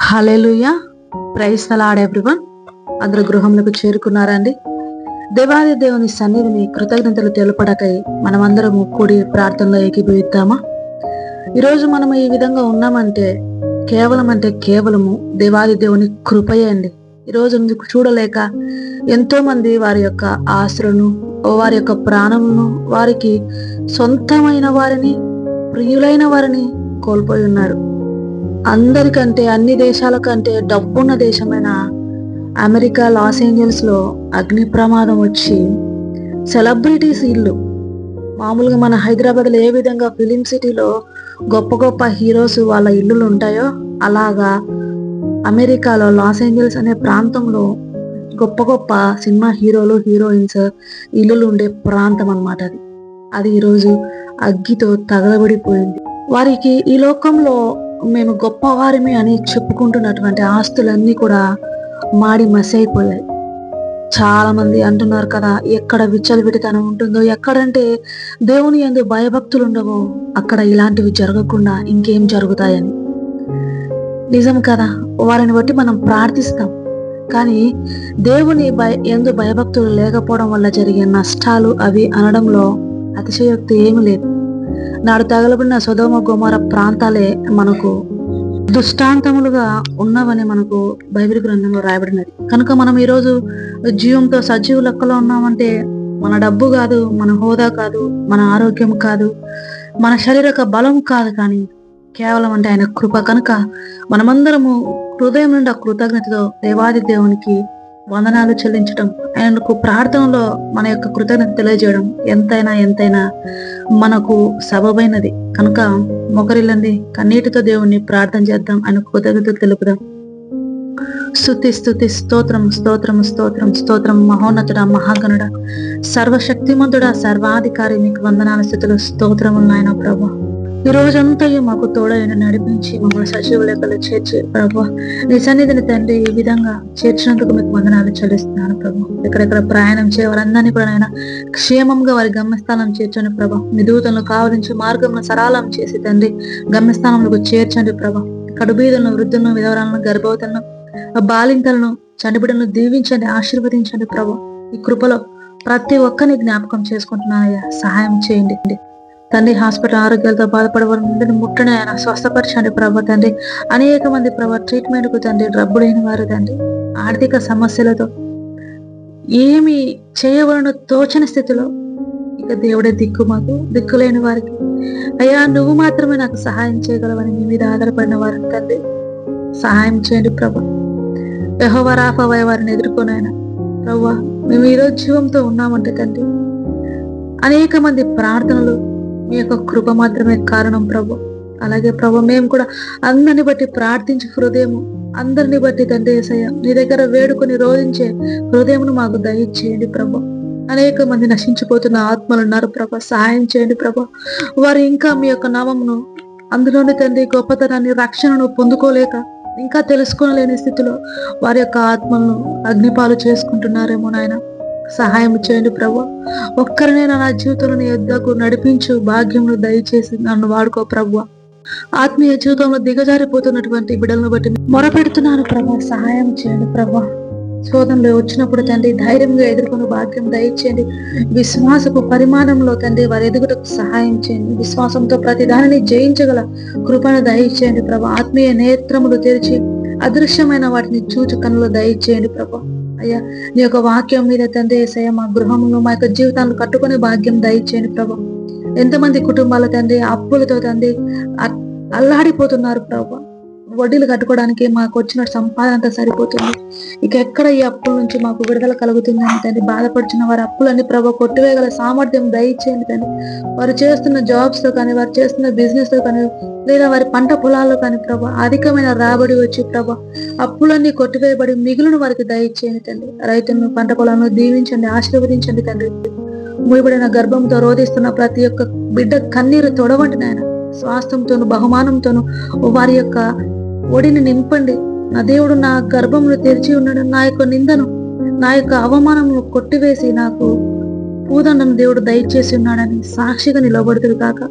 Hallelujah. Praise the lord everyone. అందరూ గృహంలోకి చేరుకున్నారండి. దేవాది దేవుని సన్నిధిని కృతజ్ఞతలు తెలుపడకై మనమందరము కూడి ప్రార్థనలో ఏకీభవిద్దామా? ఈరోజు మనం ఈ విధంగా ఉన్నామంటే కేవలము దేవాది దేవుని కృపయే అండి. ఈరోజు చూడలేక ఎంతో మంది వారి యొక్క ఆస్తులను, వారి యొక్క ప్రాణములను, వారికి సొంతమైన వారిని, ప్రియులైన వారిని కోల్పోయి ఉన్నారు. అందరికంటే, అన్ని దేశాల కంటే డబ్బున్న దేశమైన అమెరికా లాస్ ఏంజల్స్ లో అగ్ని ప్రమాదం వచ్చి సెలబ్రిటీస్ ఇల్లు, మామూలుగా మన హైదరాబాద్ లో ఏ విధంగా ఫిలిం సిటీలో గొప్ప గొప్ప హీరోస్ వాళ్ళ ఇల్లులు ఉంటాయో, అలాగా అమెరికాలో లాస్ ఏంజల్స్ అనే ప్రాంతంలో గొప్ప గొప్ప సినిమా హీరోలు, హీరోయిన్స్ ఇల్లులు ఉండే ప్రాంతం అన్నమాట. అది ఈరోజు అగ్గితో తగలబడిపోయింది. వారికి ఈ లోకంలో మేము గొప్పవారిమి అని చెప్పుకుంటున్నటువంటి ఆస్తులన్నీ కూడా మాడి మసి అయిపోయాయి. చాలా మంది అంటున్నారు కదా, ఎక్కడ విచ్చలవిడితనం ఉంటుందో, ఎక్కడంటే దేవుని యందు భయభక్తులు ఉండవో అక్కడ ఇలాంటివి జరగకుండా ఇంకేం జరుగుతాయని. నిజం కదా, వారిని బట్టి మనం ప్రార్థిస్తాం. కానీ దేవుని యందు భయభక్తులు లేకపోవడం వల్ల జరిగే నష్టాలు అవి అనడంలో అతిశయోక్తి ఏమీ లేదు. నాడు తగలబడిన సొదొమ గొమొర ప్రాంతాలే మనకు దృష్టాంతములుగా ఉన్నవని మనకు బైబిల్ గ్రంథంలో రాయబడినది. కనుక మనం ఈరోజు జీవంతో సజీవ లెక్కలో ఉన్నామంటే మన డబ్బు కాదు, మన హోదా కాదు, మన ఆరోగ్యం కాదు, మన శారీరక బలం కాదు, కానీ కేవలం అంటే ఆయన కృప. కనుక మనమందరము హృదయం నుండి కృతజ్ఞతతో దేవాది దేవునికి వందనాలు చెల్లించడం, ఆయనకు ప్రార్థనలో మన యొక్క కృతజ్ఞత తెలియజేయడం ఎంతైనా మనకు సబబైనది. కనుక మొకరిల్లండి, కన్నీటితో దేవుణ్ణి ప్రార్థన చేద్దాం, ఆయన కృతజ్ఞతలు తెలుపుదాం. స్తుతి స్తుతి స్తోత్రం స్తోత్రం స్తోత్రం స్తోత్రం. మహోన్నతుడ, మహాగణుడ, సర్వశక్తిమంతుడ, సర్వాధికారి, మీకు వందనాల స్థితులు స్తోత్రములు నాయన ప్రభు. ఈ రోజంతయు మాకు తోడైన నడిపించి మమ్మల్ని సజీవ లెక్కలు చేర్చి ప్రభు, నీ సన్నిధిని తండ్రి ఈ విధంగా చేర్చినందుకు మీకు వందనాలు చెల్లిస్తున్నాను ప్రభు. ఎక్కడెక్కడ ప్రయాణం చేయ వారందరినీ కూడా ఆయన క్షేమంగా వారి గమ్యస్థానం చేర్చండి ప్రభు. మీ దూతలను కావలించి మార్గంలో సరళం చేసి తండ్రి గమ్యస్థానంలో చేర్చండి ప్రభు. కడుబీదలను, వృద్ధులను, విధవరాలను, గర్భవతులను, బాలింతలను, చనిబిడలను దీవించండి, ఆశీర్వదించండి ప్రభు. ఈ కృపలో ప్రతి ఒక్కరిని జ్ఞాపకం చేసుకుంటున్నానయ్యా, సహాయం చేయండి తండ్రి. హాస్పిటల్ ఆరోగ్యాలతో బాధపడేవారిని ముట్టని ఆయన స్వస్థపరచండి ప్రభు తండ్రి. అనేక మంది ప్రభు ట్రీట్మెంట్ కు తండ్రి డబ్బులైన వారు తండ్రి, ఆర్థిక సమస్యలతో ఏమి చేయవలనో తోచని స్థితిలో ఇక దేవుడే దిక్కు, మాకు దిక్కులేని వారికి అయ్యా నువ్వు మాత్రమే నాకు సహాయం చేయగలవని మీ మీద ఆధారపడిన వారిని తండ్రి సహాయం చేయండి ప్రభు. యెహోవా రాఫా వారిని ఎదుర్కొని ఆయన ప్రభు, మేము ఈరోజు జీవంతో ఉన్నామంటే తండ్రి అనేక మంది ప్రార్థనలు మీ యొక్క కృప మాత్రమే కారణం ప్రభు. అలాగే ప్రభు, మేము కూడా అందరిని బట్టి ప్రార్థించే హృదయము, అందరిని బట్టి తండ్రి యేసయ్య నీ దగ్గర వేడుకొని రోధించే హృదయమును మాకు దయచేయండి ప్రభు. అనేక మంది నశించిపోతున్న ఆత్మలు ఉన్నారు ప్రభు, సహాయం చేయండి ప్రభు. వారు ఇంకా మీ యొక్క నామమును, అందులోని తండ్రి గొప్పతనాన్ని, రక్షణను పొందుకోలేక ఇంకా తెలుసుకోలేని స్థితిలో వారి యొక్క ఆత్మలను అగ్నిపాలు చేసుకుంటున్నారేమో నాయన, సహాయం చేయండి ప్రభు. ఒక్కరినైనా నా జీవితంలో యుద్ధకు నడిపించు భాగ్యమును దయచేసి నన్ను వాడుకో ప్రభు. ఆత్మీయ జీవితంలో దిగజారిపోతున్నటువంటి బిడ్డలను బట్టి మొరపెడుతున్నాను ప్రభు, సహాయం చేయండి ప్రభు. శోధనలో వచ్చినప్పుడు తండ్రి ధైర్యంగా ఎదుర్కొన్న భాగ్యం దయచేయండి. విశ్వాసపు పరిమాణంలో తండ్రి వారి ఎదుగుటకు సహాయం చేయండి. విశ్వాసంతో ప్రతి దానిని జయించగల కృపను దయచేయండి ప్రభు. ఆత్మీయ నేత్రములు తెరిచి అదృశ్యమైన వాటిని చూచు కన్నులు దయచేయండి ప్రభు. అయ్యా నీ యొక్క వాక్యం మీద తండ్రి యేసయ్య మా గృహంలో మా యొక్క జీవితాలను కట్టుకునే భాగ్యం దయచేయండి ప్రభు. ఎంతమంది కుటుంబాల తండ్రి అప్పులతో తండ్రి అల్లాడిపోతున్నారు ప్రభు. వడ్డీలు కట్టుకోవడానికి మాకు వచ్చిన సంపాదన అంతా సరిపోతుంది, ఇక ఎక్కడ ఈ అప్పుల నుంచి మాకు విడుదల కలుగుతుందని తండ్రి బాధపడుచున్న వారి అప్పులన్నీ ప్రభు కొట్టివేయగల సామర్థ్యం దయచేయండి తండ్రి. వారు చేస్తున్న జాబ్స్ తో కానీ, వారు చేస్తున్న బిజినెస్ తో కానీ, లేదా వారి పంట పొలాల్లో కానీ ప్రభు అధికమైన రాబడి వచ్చి ప్రభు అప్పులన్నీ కొట్టివేయబడి మిగులును వారికి దయచేయండి తండ్రి. రైతులను, పంట పొలాలను దీవించండి, ఆశీర్వదించండి తండ్రి. మూయబడిన గర్భంతో రోధిస్తున్న ప్రతి ఒక్క బిడ్డ కన్నీరు తొడవండి నాయన. స్వాస్థ్యంతోను బహుమానంతోను వారి యొక్క ఒడిని నింపండి. నా దేవుడు నా గర్భమును తెరిచి ఉన్నాడు, నా యొక్క నిందను, నా యొక్క అవమానమును కొట్టివేసి నాకు పూదండను దేవుడు దయచేసి ఉన్నాడని సాక్షిగా నిలబడుతుంది కాక.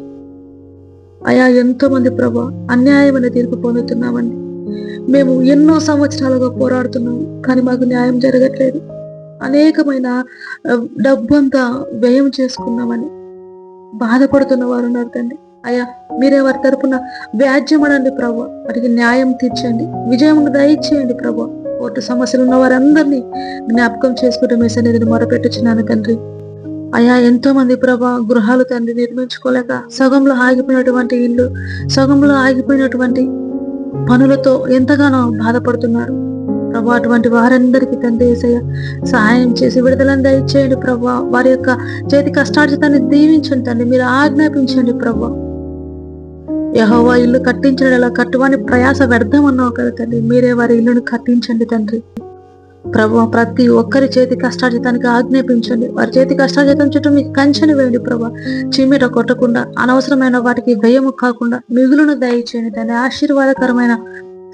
అయా ఎంతో మంది ప్రభు అన్యాయమైన తీర్పు పొందుతున్నామండి. మేము ఎన్నో సంవత్సరాలుగా పోరాడుతున్నాము, కానీ మాకు న్యాయం జరగట్లేదు. అనేకమైన డబ్బంతా వ్యయం చేసుకున్నామని బాధపడుతున్న వారు ఉన్నారు తండ్రి. అయ్యా, మీరే వారి తరపున వ్యాజ్యమనండి ప్రభు, వారికి న్యాయం తీర్చండి, విజయం దయచేయండి ప్రభు. కోర్టు సమస్యలు ఉన్న వారందరినీ జ్ఞాపకం చేసుకుంటూ మీ సన్నిధిని మొరపెట్టుచున్నాను తండ్రి. అయ్యా, ఎంతో మంది ప్రభా గృహాలు తండ్రి నిర్మించుకోలేక సగంలో ఆగిపోయినటువంటి ఇల్లు, సగంలో ఆగిపోయినటువంటి పనులతో ఎంతగానో బాధపడుతున్నారు ప్రభా. అటువంటి వారందరికీ తండ్రి యేసయ్య సహాయం చేసి విడుదలను దయచేయండి ప్రభా. వారి యొక్క చేతి కష్టార్జితాన్ని దీవించండి తండ్రి, మీరు ఆజ్ఞాపించండి ప్రభా. యెహోవా ఇల్లు కట్టించడం కట్టువాని ప్రయాస వ్యర్థం అన్నావు కదా తండ్రి, మీరే వారి ఇల్లును కట్టించండి తండ్రి. ప్రభా, ప్రతి ఒక్కరి చేతి కష్టార్జితానికి ఆజ్ఞాపించండి. వారి చేతి కష్టార్జితం చుట్టూ మీకు కంచెని వేయండి ప్రభా. చీమిట కొట్టకుండా, అనవసరమైన వాటికి వ్యయము కాకుండా మిగులును దయచేయండి తండ్రి. ఆశీర్వాదకరమైన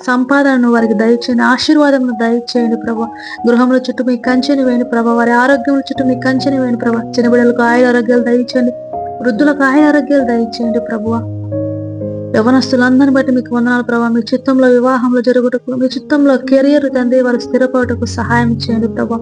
సంపాదనను వారికి దయచేయండి, ఆశీర్వాదమును దయచేయండి ప్రభా. గృహంలో చుట్టూ మీ కంచెని వేయండి ప్రభా. వారి ఆరోగ్యం చుట్టూ మీ కంచెని వేయండి ప్రభా. చిన్న బిడ్డలకు ఆయుర ఆరోగ్యాలు దయచేయండి, వృద్ధులకు ఆయుర ఆరోగ్యాలు దయచేయండి ప్రభువా. యవనస్తులందరిని బట్టి మీకు వందనాలు ప్రభా. మీ చిత్తంలో వివాహంలో జరుగుటకు, మీ చిత్తంలో కెరియర్ తండ్రి వారు స్థిరపడటకు సహాయం చేయండి ప్రభా.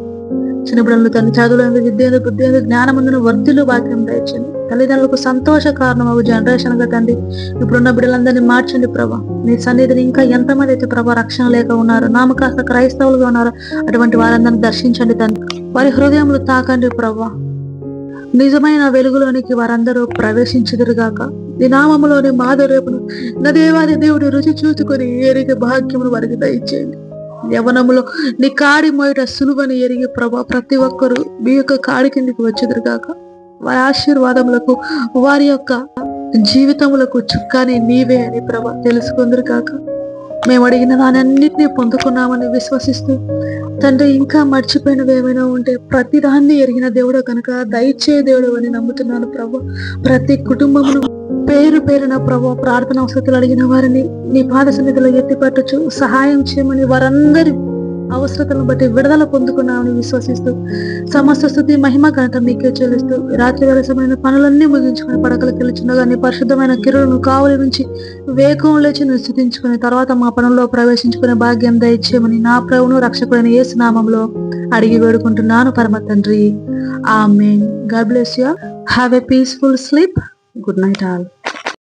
చిన్నపిల్లలు తండ్రి చదువులు, విద్య, బుద్ధి, జ్ఞానమందును వర్ధిల్లు భాగ్యం దయచండి. తల్లిదండ్రులకు సంతోష కారణం జనరేషన్ గా తండ్రి ఇప్పుడున్న బిడ్డలందరినీ మార్చండి ప్రభా. మీ సన్నిధిని ఇంకా ఎంతమంది అయితే ప్రభా రక్షణ లేక ఉన్నారు, నామకాస్త క్రైస్తవులుగా ఉన్నారు, అటువంటి వారందరినీ దర్శించండి తండ్రి. వారి హృదయములు తాకండి ప్రభా. నిజమైన వెలుగులోనికి వారందరూ ప్రవేశించుదురుగాక. నీ నామములోని మాధుర్యమును నా దేవాది దేవుడు రుచి చూసుకొని ఎరిగే భాగ్యమును వారికి దయచేయండి. యవనములో నీ కాడి మోయట సులువని ఎరిగి ప్రభా ప్రతి ఒక్కరూ మీ యొక్క కాడి కిందికి వచ్చుదురుగాక. వారి ఆశీర్వాదములకు, వారి యొక్క జీవితములకు చుక్కాని నీవే అని ప్రభా తెలుసుకుందురుగాక. మేము అడిగిన దాని అన్నిటినీ పొందుకున్నామని విశ్వసిస్తూ తండ్రి, ఇంకా మర్చిపోయినవి ఏమైనా ఉంటే ప్రతి దాన్ని ఎరిగిన దేవుడు కనుక దయచే దేవుడు అని నమ్ముతున్నాను ప్రభు. ప్రతి కుటుంబమును పేరు పేరున ప్రభు ప్రార్థన అవసరాలు అడిగిన వారిని నీ పాద సన్నిధిలో ఎత్తిపట్టచ్చు, సహాయం చేయమని వారందరి అవసరతలను బట్టి విడుదల పొందుకున్నామని విశ్వసిస్తూ సమస్త స్తుతి మహిమ ఘనత మీకే చెల్లిస్తూ రాత్రి వేళ సమయమైన పనులన్నీ ముగించుకుని పడకలకు వెళ్ళిచుండగా నీ పరిశుద్ధమైన కిరణను కావలి నుంచి వేగం లేచి స్థుతించుకుని తర్వాత మా పనుల్లో ప్రవేశించుకునే భాగ్యం దయచేయమని నా ప్రభువును రక్షకుడైన యేసు నామములో అడిగి వేడుకుంటున్నాను పరమ తండ్రి. Amen. God bless you. Have a peaceful sleep. Good night all.